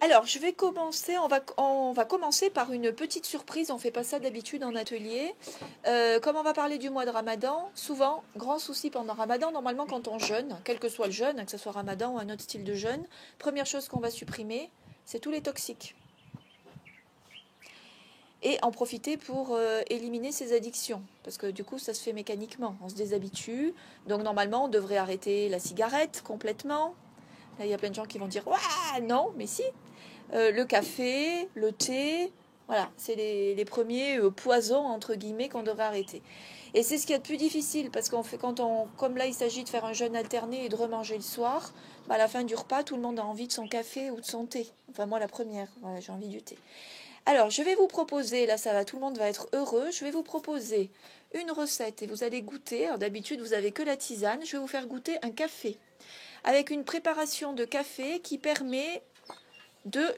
Alors, je vais commencer, on va commencer par une petite surprise, on ne fait pas ça d'habitude en atelier. Comme on va parler du mois de Ramadan, souvent, grand souci pendant Ramadan, normalement quand on jeûne, quel que soit le jeûne, que ce soit Ramadan ou un autre style de jeûne, première chose qu'on va supprimer, c'est tous les toxiques. Et en profiter pour éliminer ses addictions, parce que du coup ça se fait mécaniquement, on se déshabitue, donc normalement on devrait arrêter la cigarette complètement. Là il y a plein de gens qui vont dire « Ouah, non, mais si !» Le café, le thé, voilà, c'est les premiers poisons entre guillemets qu'on devrait arrêter. Et c'est ce qu'il y a de plus difficile parce qu'on fait comme là il s'agit de faire un jeûne alterné et de remanger le soir, bah à la fin du repas tout le monde a envie de son café ou de son thé. Enfin moi la première, voilà, j'ai envie du thé. Alors je vais vous proposer, là ça va, tout le monde va être heureux. Je vais vous proposer une recette et vous allez goûter. Alors d'habitude vous avez que la tisane, je vais vous faire goûter un café avec une préparation de café qui permet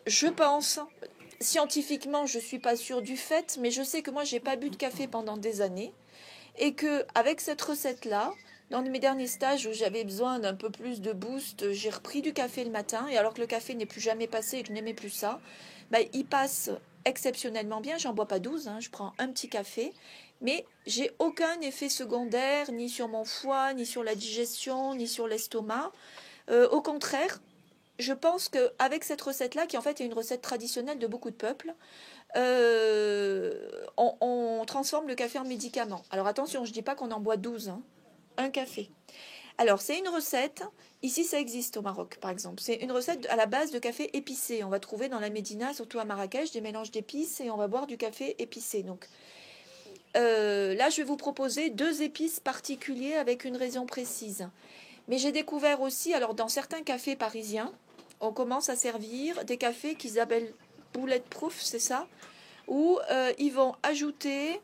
je pense, scientifiquement, je ne suis pas sûre du fait, mais je sais que moi, j'ai pas bu de café pendant des années et que avec cette recette-là, dans mes derniers stages où j'avais besoin d'un peu plus de boost, j'ai repris du café le matin et alors que le café n'est plus jamais passé et que je n'aimais plus ça, bah, il passe exceptionnellement bien. J'en bois pas 12, hein, je prends un petit café, mais j'ai aucun effet secondaire ni sur mon foie, ni sur la digestion, ni sur l'estomac. Au contraire, je pense qu'avec cette recette-là, qui en fait est une recette traditionnelle de beaucoup de peuples, on transforme le café en médicament. Alors attention, je ne dis pas qu'on en boit 12, hein, un café. Alors c'est une recette, ici ça existe au Maroc par exemple, c'est une recette à la base de café épicé. On va trouver dans la Médina, surtout à Marrakech, des mélanges d'épices et on va boire du café épicé. Donc là je vais vous proposer deux épices particuliers avec une raison précise. Mais j'ai découvert aussi, alors dans certains cafés parisiens, on commence à servir des cafés qu'ils appellent bulletproof, c'est ça, où ils vont ajouter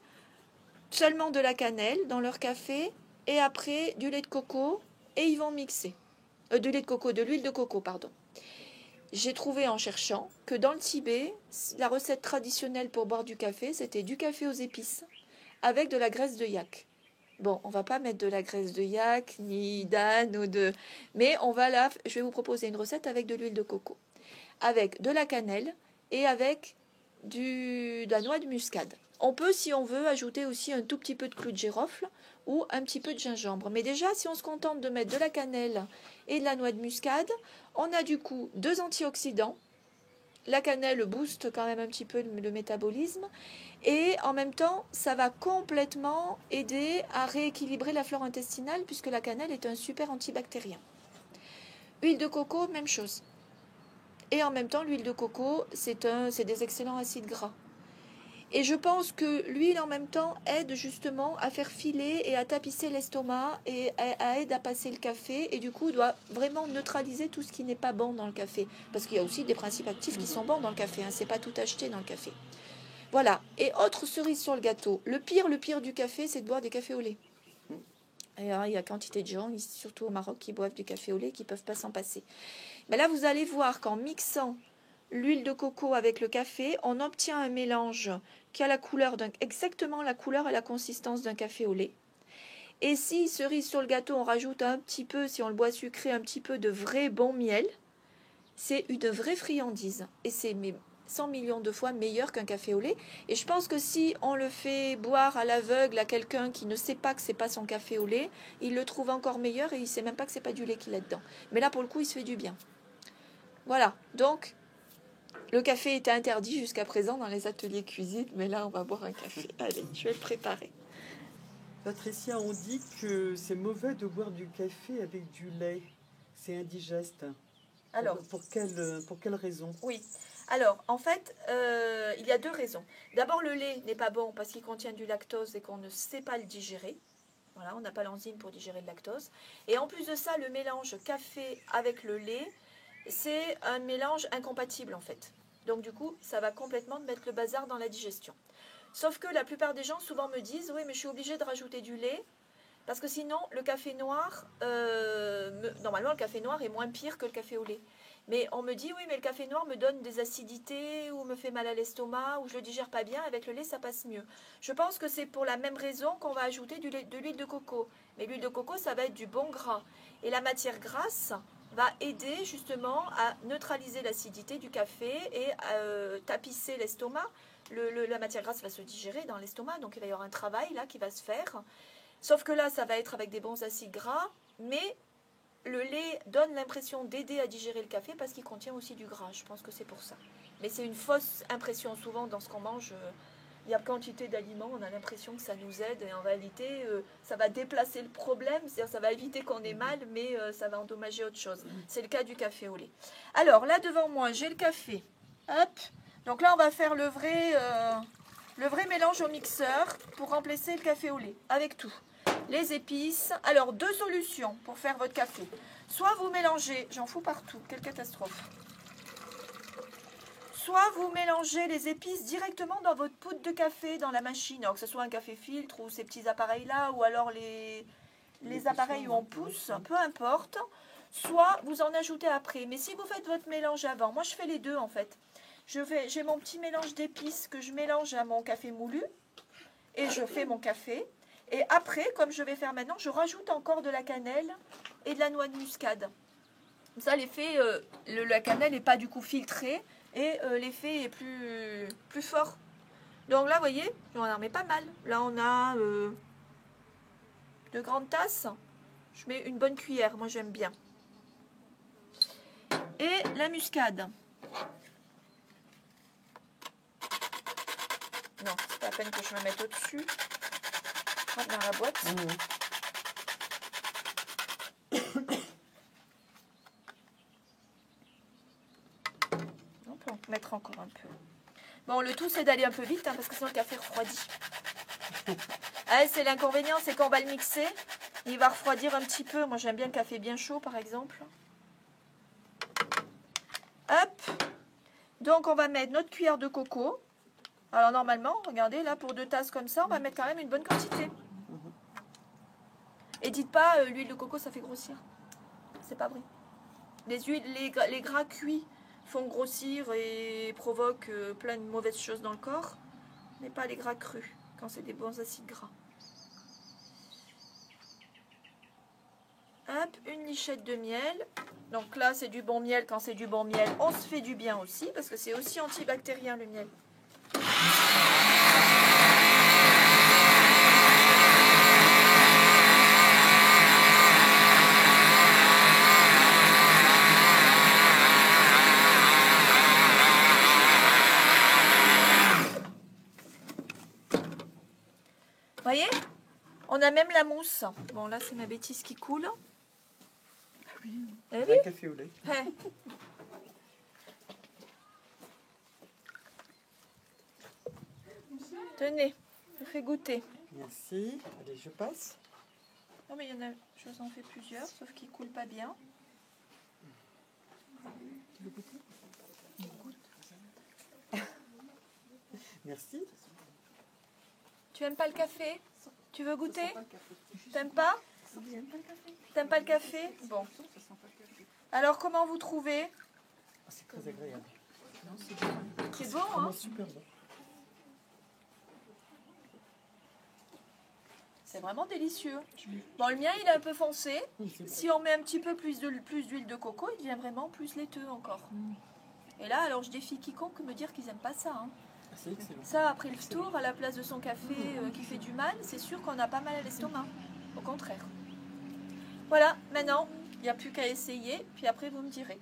seulement de la cannelle dans leur café et après du lait de coco et ils vont mixer. Du lait de coco, de l'huile de coco, pardon. J'ai trouvé en cherchant que dans le Tibet, la recette traditionnelle pour boire du café, c'était du café aux épices avec de la graisse de yak. Bon, on va pas mettre de la graisse de yak, ni d'âne ou de... Mais je vais vous proposer une recette avec de l'huile de coco, avec de la cannelle et avec de la noix de muscade. On peut, si on veut, ajouter aussi un tout petit peu de clou de girofle ou un petit peu de gingembre. Mais déjà, si on se contente de mettre de la cannelle et de la noix de muscade, on a du coup deux antioxydants. La cannelle booste quand même un petit peu le métabolisme et en même temps, ça va complètement aider à rééquilibrer la flore intestinale puisque la cannelle est un super antibactérien. Huile de coco, même chose. Et en même temps, l'huile de coco, c'est des excellents acides gras. Et je pense que l'huile en même temps aide justement à faire filer et à tapisser l'estomac et aide à passer le café et du coup doit vraiment neutraliser tout ce qui n'est pas bon dans le café. Parce qu'il y a aussi des principes actifs qui sont bons dans le café, hein, c'est pas tout acheté dans le café. Voilà. Et autre cerise sur le gâteau, le pire du café, c'est de boire des cafés au lait. Et alors, il y a quantité de gens, surtout au Maroc, qui boivent du café au lait, qui ne peuvent pas s'en passer. Mais là, vous allez voir qu'en mixant l'huile de coco avec le café, on obtient un mélange qui a exactement la couleur et la consistance d'un café au lait. Et si, cerise sur le gâteau, on rajoute un petit peu, si on le boit sucré, un petit peu de vrai bon miel, c'est une vraie friandise. Et c'est 100 millions de fois meilleur qu'un café au lait. Et je pense que si on le fait boire à l'aveugle à quelqu'un qui ne sait pas que c'est pas son café au lait, il le trouve encore meilleur et il sait même pas que c'est pas du lait qu'il a dedans. Mais là, pour le coup, il se fait du bien. Voilà. Donc, le café était interdit jusqu'à présent dans les ateliers cuisine, mais là, on va boire un café. Allez, je vais le préparer. Patricia, on dit que c'est mauvais de boire du café avec du lait. C'est indigeste. Alors, pour quelle raison? oui. Alors, en fait, il y a deux raisons. D'abord, le lait n'est pas bon parce qu'il contient du lactose et qu'on ne sait pas le digérer. Voilà, on n'a pas l'enzyme pour digérer le lactose. Et en plus de ça, le mélange café avec le lait, c'est un mélange incompatible en fait. Donc du coup, ça va complètement mettre le bazar dans la digestion. Sauf que la plupart des gens souvent me disent, oui, mais je suis obligée de rajouter du lait parce que sinon, le café noir, normalement, le café noir est moins pire que le café au lait. Mais on me dit, oui, mais le café noir me donne des acidités ou me fait mal à l'estomac ou je le digère pas bien. Avec le lait, ça passe mieux. Je pense que c'est pour la même raison qu'on va ajouter de l'huile de coco. Mais l'huile de coco, ça va être du bon gras. Et la matière grasse, va aider justement à neutraliser l'acidité du café et à tapisser l'estomac. La matière grasse va se digérer dans l'estomac, donc il va y avoir un travail là qui va se faire. Sauf que là, ça va être avec des bons acides gras, mais le lait donne l'impression d'aider à digérer le café parce qu'il contient aussi du gras. Je pense que c'est pour ça. Mais c'est une fausse impression. Souvent, dans ce qu'on mange, il y a quantité d'aliments, on a l'impression que ça nous aide. Et en réalité, ça va déplacer le problème. C'est-à-dire ça va éviter qu'on ait mal, mais ça va endommager autre chose. C'est le cas du café au lait. Alors, là, devant moi, j'ai le café. Hop. Donc là, on va faire le vrai mélange au mixeur pour remplacer le café au lait, avec tout. Les épices. Alors, 2 solutions pour faire votre café. Soit vous mélangez, j'en fous partout, quelle catastrophe. Soit vous mélangez les épices directement dans votre poudre de café, dans la machine, alors que ce soit un café filtre ou ces petits appareils-là, ou alors les appareils où on pousse, peu importe. Soit vous en ajoutez après. Mais si vous faites votre mélange avant, moi je fais les deux en fait. J'ai mon petit mélange d'épices que je mélange à mon café moulu et je fais mon café. Et après, comme je vais faire maintenant, je rajoute encore de la cannelle et de la noix de muscade. Comme ça, l'effet, la cannelle n'est pas du coup filtrée et l'effet est plus fort. Donc là, vous voyez, on en met pas mal. Là, on a 2 grandes tasses. Je mets une bonne cuillère, moi j'aime bien. Et la muscade. Non, c'est pas la peine que je me mette au-dessus. Dans la boîte. On peut en mettre encore un peu. Bon, le tout c'est d'aller un peu vite parce que sinon le café refroidit. C'est l'inconvénient, c'est qu'on va le mixer. Il va refroidir un petit peu. Moi j'aime bien le café bien chaud par exemple. Hop. Donc on va mettre notre cuillère de coco. Alors normalement, regardez là pour 2 tasses comme ça, on va mettre quand même une bonne quantité. Et dites pas, l'huile de coco, ça fait grossir. C'est pas vrai. Les gras cuits font grossir et provoquent plein de mauvaises choses dans le corps. Mais pas les gras crus, quand c'est des bons acides gras. Hop, une lichette de miel. Donc là, c'est du bon miel. Quand c'est du bon miel, on se fait du bien aussi, parce que c'est aussi antibactérien le miel. Vous voyez, on a même la mousse. Bon, là, c'est ma bêtise qui coule. Oui, un café au lait. Tenez, je fais goûter. Merci. Allez, je passe. Non, mais il y en a, je vous en fais plusieurs, sauf qu'ils ne coulent pas bien. Tu veux goûter? Merci. Tu aimes pas le café? Tu veux goûter? T'aimes pas? T'aimes pas le café? Bon. Alors, comment vous trouvez? C'est très agréable. C'est bon, hein? Super bon. C'est vraiment délicieux. Bon, le mien, il est un peu foncé. Si on met un petit peu plus d'huile de coco, il devient vraiment plus laiteux encore. Et là, alors, je défie quiconque me dire qu'ils n'aiment pas ça. Hein. Ça, après le tour, à la place de son café qui fait du mal, c'est sûr qu'on a pas mal à l'estomac. Au contraire. Voilà, maintenant, il n'y a plus qu'à essayer, puis après, vous me direz.